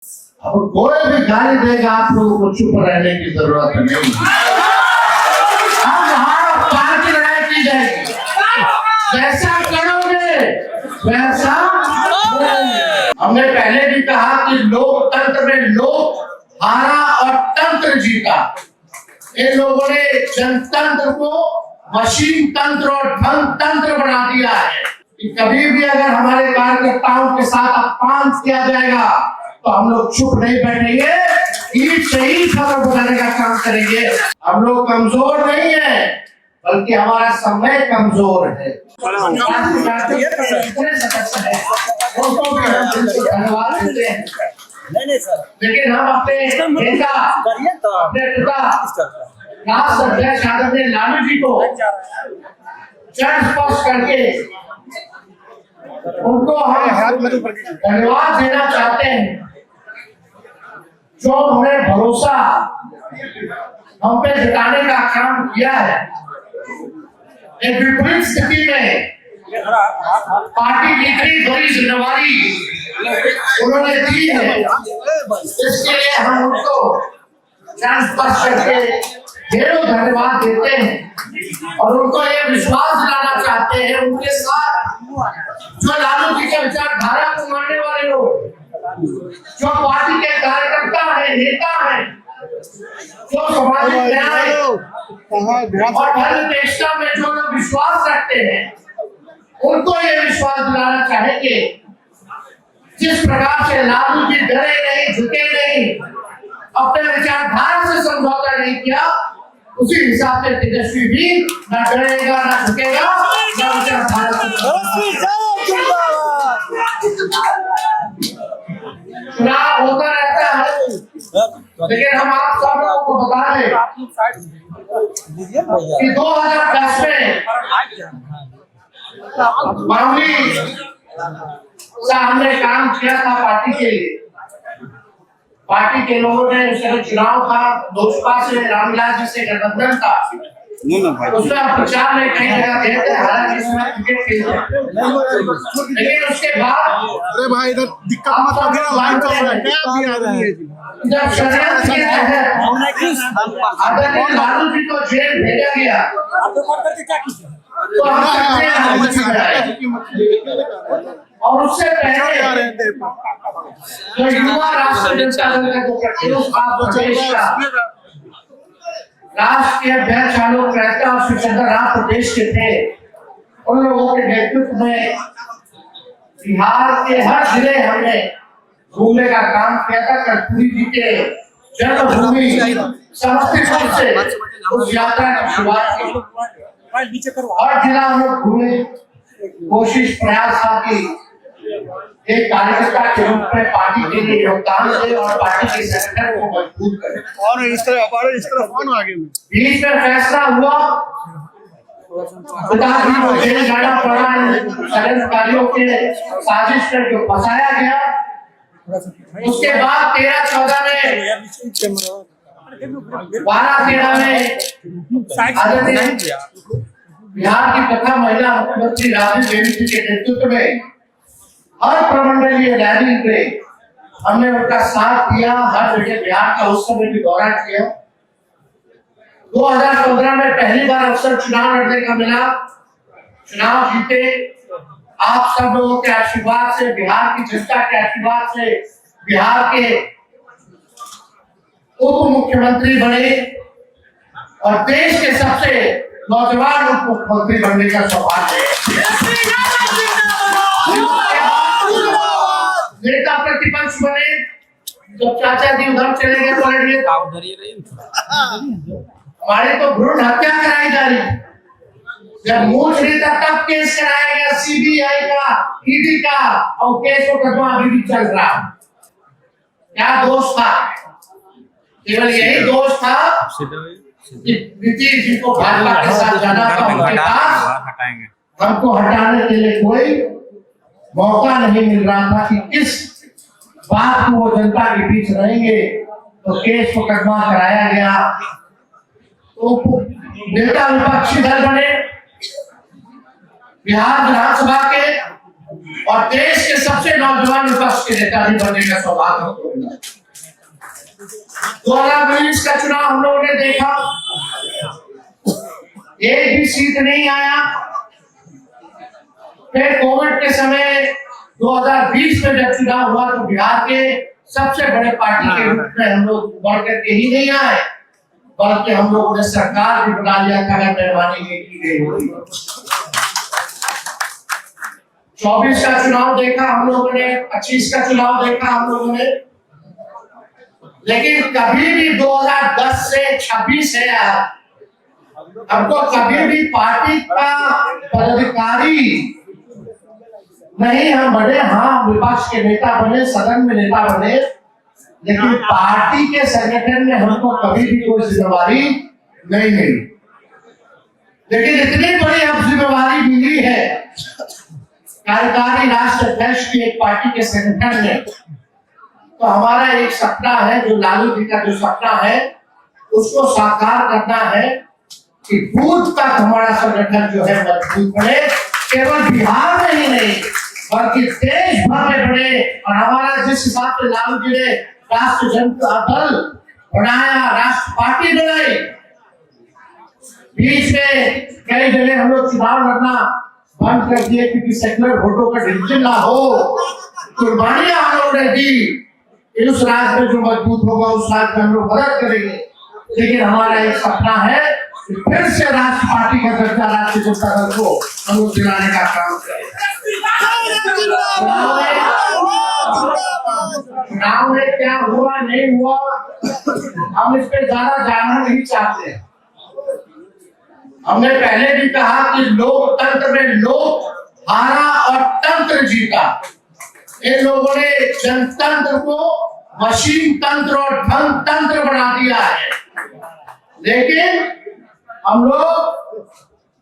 अब कोई भी गाली देगा आप लोगों को चुप रहने की जरूरत नहीं। हम वहां पार की लड़ाई की जाएगी, जैसा करोगे वैसा। हमने पहले भी कहा कि लोकतंत्र में लोक हारा और तंत्र जीता। इन लोगों ने जनतंत्र को मशीन तंत्र और धन तंत्र बना दिया है कि कभी भी अगर हमारे कार्यकर्ताओं के साथ अपमान किया जाएगा तो हम लोग चुप नहीं बैठेंगे, ईट से ही खबर बनाने का काम करेंगे। हम लोग कमजोर नहीं है, बल्कि हमारा समय कमजोर है। धन्यवाद देते हैं, लेकिन हम अपने नेता अपने पिता राष्ट्र अध्यक्ष आदरणीय लालू जी को चरण स्पर्श करके उनको हम धन्यवाद देना चाहते हैं, जो उन्होंने भरोसा हम पे जताने का काम किया है। एक विपरीत स्थिति में पार्टी की इतनी बड़ी जिम्मेवारी उन्होंने दी है, इसके लिए हम उनको चरण स्पर्श करके ढेरों धन्यवाद देते हैं और उनको ये विश्वास दिलाना चाहते हैं उनके साथ जो लालू जी के विचारधारा को मानने वाले लोग, जो पार्टी के कार्यकर्ता है, नेता है, जो सामाजिक न्याय और धर्मनिष्ठा में जो लोग विश्वास रखते हैं, उनको ये विश्वास दिलाना चाहेंगे जिस प्रकार से लालू जी डरे नहीं, झुके नहीं, अपने विचारधारा से समझौता नहीं किया, उसी हिसाब से तेजस्वी भी न डरेगा न झुकेगा न विचारधारा से। चुनाव होता रहता है, लेकिन हम आप सब लोगों को बता दें कि 2010 में मामूली सा हमने काम किया था पार्टी के लिए। पार्टी के लोगों ने चुनाव का लोजपा से रामविलास जी से गठबंधन था, उसमें हम प्रचार में कई जगह गए थे, हालांकि इसमें क्रिकेट खेलते हैं, लेकिन उसके बाद अरे भाई इधर दिक्कत मत करो, लाइन चल रहा है, क्या भी आ रहा है। जब षड्यंत्र के तहत आदरणीय लालू जी को जेल भेजा गया तो हम और उससे पहले जो युवा राष्ट्र जनता दल का जो प्रदेश का राष्ट्रीय अध्यक्ष आलोक मेहता और शिवचंद्र राम प्रदेश के थे, उन लोगों के नेतृत्व में बिहार के हर जिले हमने घूमने का काम किया था। कर्पूरी जी के जन्मभूमि समस्तीपुर से उस यात्रा की शुरुआत की। हर जिला हम लोग घूमे, कोशिश प्रयास था कि एक कार्यकर्ता के रूप में पार्टी के लिए योगदान दे और पार्टी के संगठन को मजबूत करे। और इस तरह आगे में बीच में फैसला हुआ, पिताजी को जेल जाना पड़ा, षड्यंत्रकारियों के साजिश में जो फंसाया गया। उसके बाद 13-14 में 12-13 में बिहार की प्रथम महिला मुख्यमंत्री राबड़ी देवी जी के नेतृत्व में हर प्रमंडलीय रैली में हमने उनका साथ दिया, हर जगह बिहार का उस समय भी दौरा किया। 2015 में पहली बार अवसर चुनाव लड़ने का मिला, चुनाव जीते। आप सब लोगों के आशीर्वाद से, बिहार की जनता के आशीर्वाद से बिहार के उप मुख्यमंत्री बने और देश के सबसे नौजवान उप मुख्यमंत्री बनने का सौभाग्य नेता प्रतिपक्ष बने। जब चाचा जी उधर चले गए तो हमारे तो भ्रूण हत्या कराई जा रही, जब मूछ नहीं था तब केस कराया गया सीबीआई का, ईडी का, और केस मुकदमा अभी भी चल रहा। क्या दोष था? केवल यही दोष था कि नीतीश जी को भाजपा के साथ जाना था, उनके पास हमको हटाने के लिए कोई मौका नहीं मिल रहा था कि किस बात को वो जनता के बीच रहेंगे, तो केस मुकदमा कराया गया। तो नेता विपक्षी दल बने, बिहार विधानसभा के और देश के सबसे नौजवान विपक्ष के नेता भी बनने का सौभाग्य हमको मिला। 2019 का चुनाव हम लोगों ने देखा, एक भी सीट नहीं आया। फिर कोविड के समय 2020 में जब चुनाव हुआ तो बिहार के सबसे बड़े पार्टी के रूप में हम लोग बढ़ करके ही नहीं आए, बल्कि हम लोगों ने सरकार भी बना लिया था अगर मेहरबानी नहीं की गई होती। 24 का चुनाव देखा हम लोगों ने, 25 का चुनाव देखा हम लोगों ने, लेकिन कभी भी 2010 से 26 है हमको कभी भी पार्टी का पदाधिकारी नहीं हम बने। हाँ, विपक्ष के नेता बने, सदन में नेता बने, लेकिन पार्टी के संगठन में हमको कभी भी कोई जिम्मेवारी नहीं मिली। लेकिन इतनी बड़ी अब जिम्मेवारी मिली है कार्यकारी राष्ट्र अध्यक्ष की एक पार्टी के संगठन में, तो हमारा एक सपना है, जो लालू जी का जो सपना है उसको साकार करना है कि बूथ तक हमारा संगठन जो है मजबूत बने, केवल बिहार में ही नहीं बल्कि देश भर में बने। और हमारा जिस हिसाब से लालू जी ने राष्ट्रीय जनता दल बनाया, राष्ट्र पार्टी बनाई, बीच में कई जगह हम लोग चुनाव लड़ना बंद कर दिए क्योंकि सेकुलर वोटों का डिवीजन ना हो। कुर्बानियां हम लोगों ने दी, उस राज्य में जो मजबूत होगा उस राज्य में हम लोग मदद करेंगे। लेकिन हमारा एक सपना है कि फिर से राष्ट्र पार्टी का दर्जा राष्ट्रीय जनता दल को हम लोग दिलाने का काम करें। चुनाव में क्या हुआ नहीं हुआ हम इस पे ज्यादा जानना नहीं चाहते। हमने पहले भी कहा कि लोकतंत्र में लोक हारा और तंत्र जीता। इन लोगों ने जनतंत्र को मशीन तंत्र और धन तंत्र बना दिया है। लेकिन हम लोग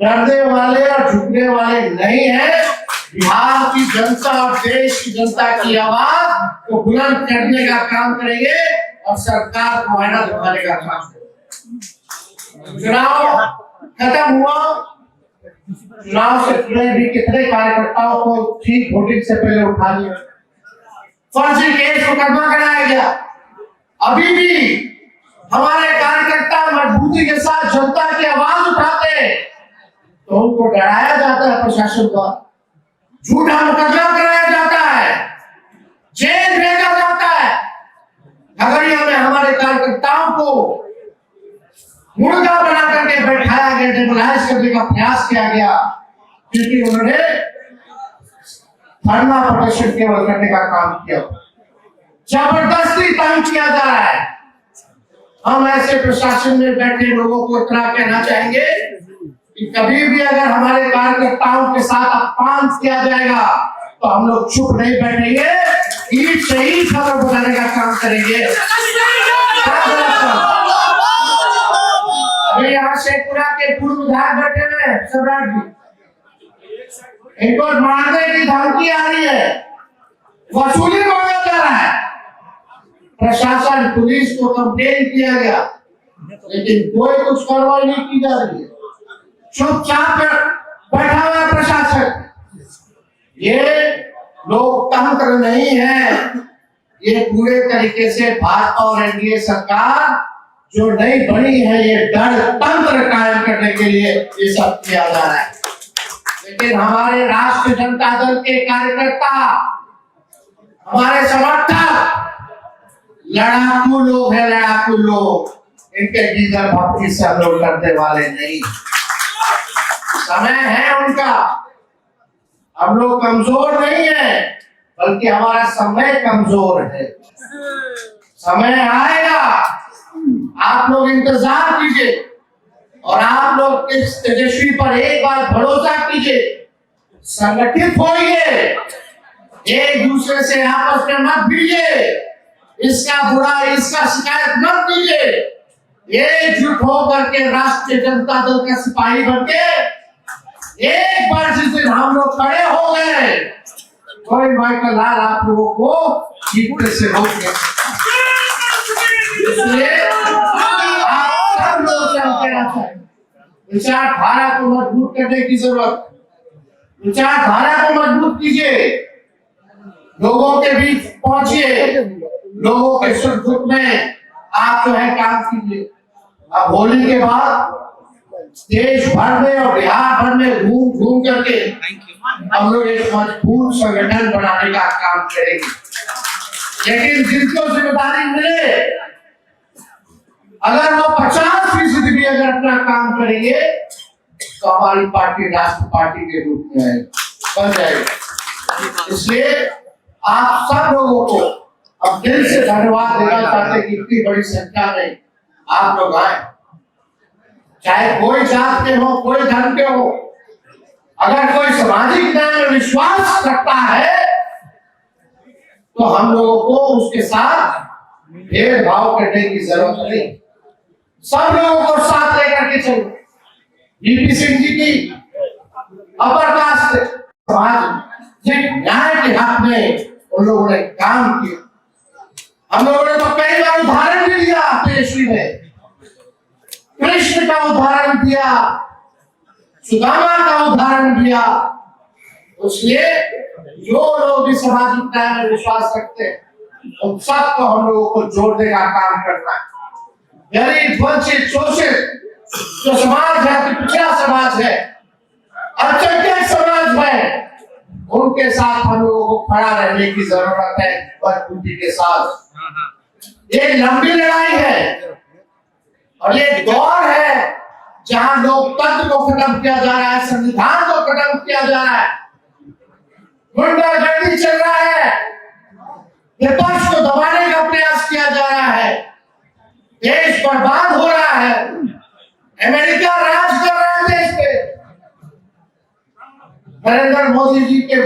डरने वाले और झुकने वाले नहीं हैं। बिहार की जनता और देश की जनता की आवाज को बुलंद करने का काम करेंगे और सरकार को आईना दिखाने का काम करेंगे। चुनाव खत्म हुआ, चुनाव से पहले भी कितने कार्यकर्ताओं को ठीक वोटिंग से पहले उठा लिया, फर्जी केस मुकदमा कराया गया। अभी भी हमारे कार्यकर्ता मजबूती के साथ जनता की आवाज उठाते हैं तो उनको डराया जाता है प्रशासन द्वारा, झूठा मुकदमा कराया जाता है, जेल भेजा जाता है। खगड़िया में हमारे कार्यकर्ताओं को मुर्गा बना करके बैठाया गया, डेमोलाइज करने का प्रयास किया गया क्योंकि उन्होंने धरना प्रदर्शन केवल करने का काम किया। जबरदस्ती तंग किया जा रहा है। हम ऐसे प्रशासन में बैठे लोगों को इतना कहना चाहेंगे कि कभी भी अगर हमारे कार्यकर्ताओं के साथ अपमान किया जाएगा तो हम लोग चुप नहीं बैठेंगे, ईट से ही खबर बनाने का काम करेंगे। अभी यहाँ शेखपुरा के पूर्व विधायक बैठे हुए सम्राट जी, इनको मारने की धमकी आ रही है, वसूली मांगा जा रहा है। प्रशासन पुलिस को कंप्लेन किया गया लेकिन कोई कुछ कार्रवाई नहीं की जा रही है, चुपचाप बैठा हुआ है प्रशासन। ये लोकतंत्र नहीं है, ये पूरे तरीके से भाजपा और एनडीए सरकार जो नई बनी है ये डर तंत्र कायम करने के लिए ये सब किया जा रहा है। लेकिन हमारे राष्ट्रीय जनता दल के कार्यकर्ता, हमारे समर्थक लड़ाकू लोग हैं, लड़ाकू लोग, इनके गीदड़ भक्ति से हम लोग करने वाले नहीं। समय है उनका, हम लोग कमजोर नहीं है बल्कि हमारा समय कमजोर है। समय आएगा, आप लोग इंतजार कीजिए और आप लोग इस तेजस्वी पर एक बार भरोसा कीजिए, संगठित होइए, एक दूसरे से आपस में मत भिड़िए, इसका बुरा इसका शिकायत मत कीजिए, एकजुट होकर के राष्ट्रीय जनता दल का सिपाही बन के एक बार जिस दिन हम लोग खड़े हो गए कोई माइकल लाल आप लोगों को जीतने से रोक नहीं सकता। इसलिए आप सब लोग क्या कहना चाहिए, विचारधारा को मजबूत करने की जरूरत, विचारधारा को मजबूत कीजिए, लोगों के बीच पहुंचिए, लोगों के सुख दुख में आप जो है काम कीजिए। अब होली के बाद देश भर में और बिहार भर में घूम घूम करके हम लोग एक मजबूत संगठन बनाने का काम करेंगे। लेकिन जिनको जिम्मेदारी मिले, अगर वो 50% भी अगर अपना काम करेंगे तो हमारी पार्टी राष्ट्र पार्टी के रूप में बन जाएगी। इसलिए आप सब लोगों को अब दिल से धन्यवाद देना चाहते हैं कि इतनी बड़ी संख्या में आप लोग आए, चाहे कोई जात के हो, कोई धर्म के हो। अगर कोई सामाजिक न्याय में विश्वास रखता है तो हम लोगों को उसके साथ भेदभाव करने की जरूरत नहीं, सब लोगों को साथ लेकर के चलो। बीपी सिंह जी की अपर कास्ट सामाजिक न्याय के हक में उन लोगों ने काम किया। हम लोगों ने तो कई बार उदाहरण भी दिया, पेशवी में कृष्ण का उदाहरण दिया, सुदामा का उदाहरण दिया। इसलिए जो लोग भी सामाजिक न्याय में विश्वास रखते हैं उन सबको हम लोगों को जोड़ने का काम करना है। गरीब, वंचित, शोषित जो समाज है, पिछड़ा समाज है, अल्पसंख्यक समाज है, उनके साथ हम लोगों को खड़ा रहने की जरूरत है, मजबूती के साथ। ये लंबी लड़ाई है और ये दौर है जहां लोकतंत्र को खत्म किया जा रहा है, संविधान को खत्म किया जा रहा है, गुंडागर्दी चल रहा है, विपक्ष को दबाने का प्रयास किया जा रहा है, देश बर्बाद हो रहा है, अमेरिका राज कर रहा है देश पे। नरेंद्र मोदी जी के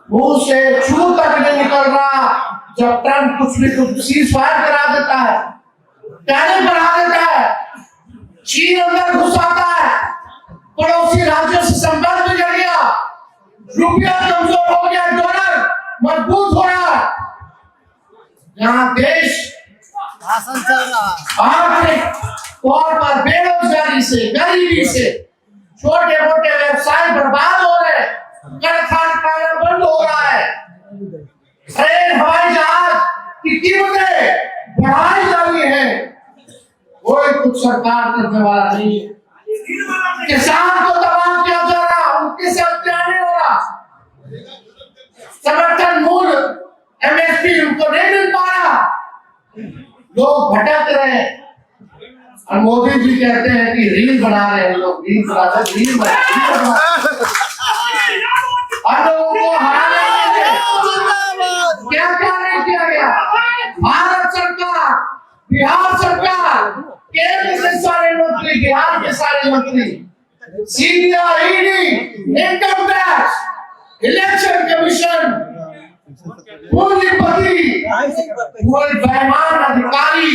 मुंह से छू तक नहीं निकल रहा जब ट्रंप कुछ भी कुछ सीज फायर करा देता है, टैरिफ बढ़ा देता है, चीन अंदर घुस आता है, पड़ोसी राज्यों से संपर्क बिगड़ गया, रुपया कमजोर हो गया, डॉलर मजबूत हो रहा है। यहाँ देश भाषण चल रहा आर्थिक तौर पर बेरोजगारी से, गरीबी से, छोटे मोटे व्यवसाय बर्बाद हो रहे, कारखाना बंद हो रहा है, ट्रेन हवाई जहाज की कीमतें बढ़ाई जा रही है, कोई कुछ सरकार करने वाला नहीं है। किसान को दबाव किया जा रहा, उनके साथ क्या नहीं हो रहा, समर्थन मूल्य एमएसपी उनको नहीं मिल पा रहा, लोग भटक रहे। और मोदी जी कहते हैं कि रील बना रहे हैं, लोग रील बना रहे हैं, रील बना लोगों को हराने के लिए क्या क्या नहीं किया गया। भारत सरकार, बिहार सरकार, केंद्र के सारे मंत्री, बिहार के सारे मंत्री, CBI, ED, income tax, election commission, पूंजीपति, पूरे बेईमान अधिकारी,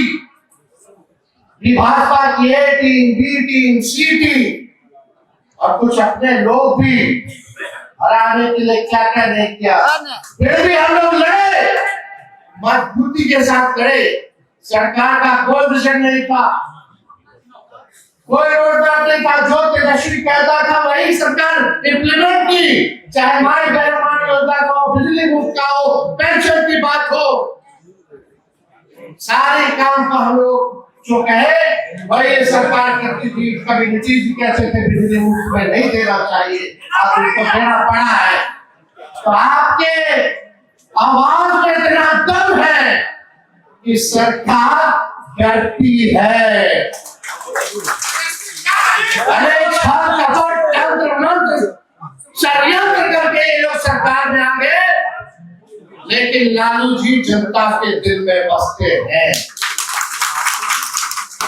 भाजपा की ए टीम, बी टीम, सी टीम और कुछ अपने लोग भी हराने के लिए क्या क्या नहीं किया। फिर भी हम लोग लड़े, मजबूती के साथ लड़े। सरकार का कोई विजन नहीं था, कोई रोडमैप नहीं था, जो तेजस्वी कहता था वही सरकार इम्प्लीमेंट की, चाहे हमारे गैरमान्य योजना का हो, बिजली मुफ्त का हो, पेंशन की बात हो, सारे काम को हम लोग जो कहे वही ये सरकार करती थी। कभी नीतीश जी कहते थे बिजली मुफ्त में नहीं देना चाहिए, अब उनको देना पड़ा है। तो आपके आवाज में इतना दम है कि सरकार डरती है। अरे छल कपट तंत्र मंत्र षड्यंत्र करके ये लोग सरकार में आ गए, लेकिन लालू जी जनता के दिल में बसते हैं।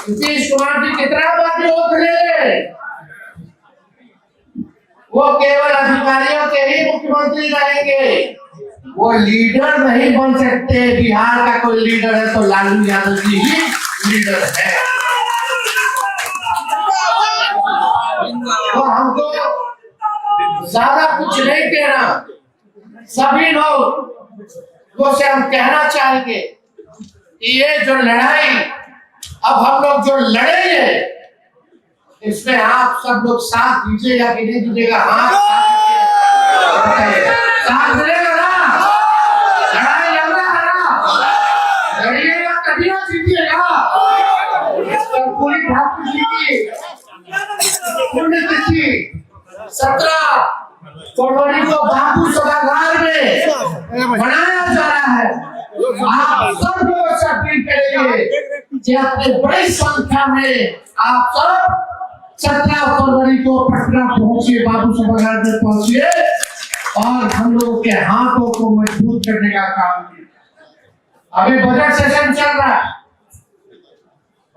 नीतीश कुमार जी कितना बातें होते हैं, वो केवल अधिकारियों के ही मुख्यमंत्री रहेंगे, वो लीडर नहीं बन सकते। बिहार का कोई लीडर है तो लालू यादव जी ही लीडर है। तो हमको ज्यादा कुछ नहीं कहना, सभी लोग से हम कहना चाहेंगे कि ये जो लड़ाई अब हम लोग जो लड़ेंगे इसमें आप सब लोग साथ दीजिएगा कि नहीं दीजिएगा? हाँ, साथ मिलेगा ना? लड़ाई लड़ रहा है ना? लड़िएगा तभी ना जीतिएगा। पूरी ठाकुर जी की पुण्यतिथि 17 फरवरी को बापू सभागार में मनाया जा रहा है। आप सब लोग से अपील करेंगे कि अपने बड़ी संख्या में आप सब 17 फरवरी को पटना पहुंचिए, बापू सभागार में पहुंचिए और हम लोगों के हाथों को मजबूत करने का काम कीजिए। अभी बजट सेशन चल रहा है,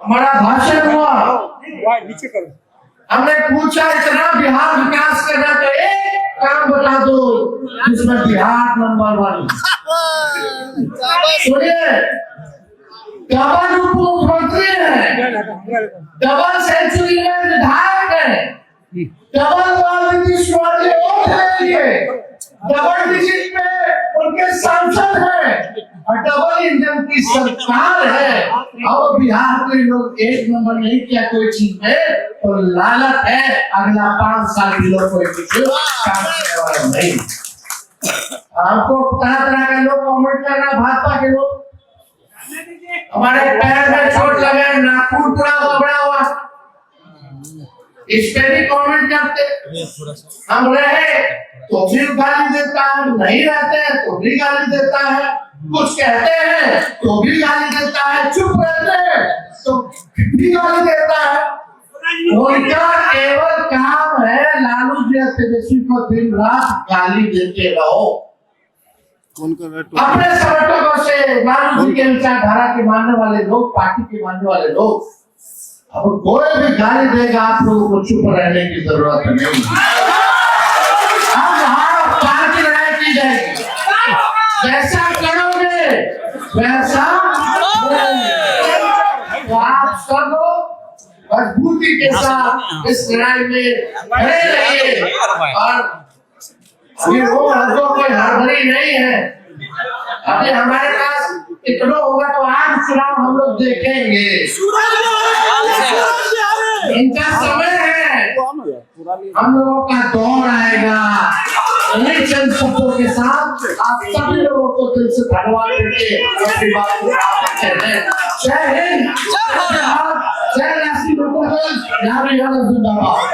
हमारा भाषण हुआ, हमने पूछा इतना बिहार विकास करना तो एक काम बता दो जिसमें बिहार नंबर 1। सुनिए, डबल उप मुख्यमंत्री है, डबल सेंचुरी में विधायक है, डबल नीतीश कुमार के वोट लेंगे, डबल डिजिट में उनके सांसद हैं और डबल इंजन की सरकार है। अब बिहार के लोग एक नंबर नहीं किया कोई चीज में तो लालच है अगला 5 साल के लोग कोई कुछ काम करने वाला नहीं। आपको तरह तरह के लोग कमेंट कर रहे हैं, भाजपा के लोग हमारे पैर में चोट लगे, नाखून पूरा गबड़ा हुआ, इस पे भी कमेंट करते। हम रहे तो भी गाली देता है, नहीं रहते हैं तो भी गाली देता है, कुछ कहते हैं तो भी गाली देता है, चुप रहते हैं तो भी गाली देता है। उनका केवल काम है लालू जी को दिन रात गाली देते रहो। अपने समर्थकों से लालू जी के विचारधारा के मानने वाले लोग, पार्टी के मानने वाले लोग, अब कोई भी गाली देगा आप लोगों को चुप रहने की जरूरत नहीं। अब यहाँ पार की लड़ाई की जाएगी, जैसा करोगे वैसा तो आप सब मजबूती के साथ इस लड़ाई में खड़े रहिए। और अभी वो हदों की हड़बड़ी नहीं है, अभी हमारे पास इतना होगा तो आज चुनाव हम लोग देखेंगे, इनका समय है, हम लोगों का दौर आएगा। चंद शब्दों के साथ आप सभी लोगों को दिल से धन्यवाद देंगे अपनी बात को कहते हैं। जय हिंद, जय भारत, जय राष्ट्रीय लोकदल, जिंदाबाद।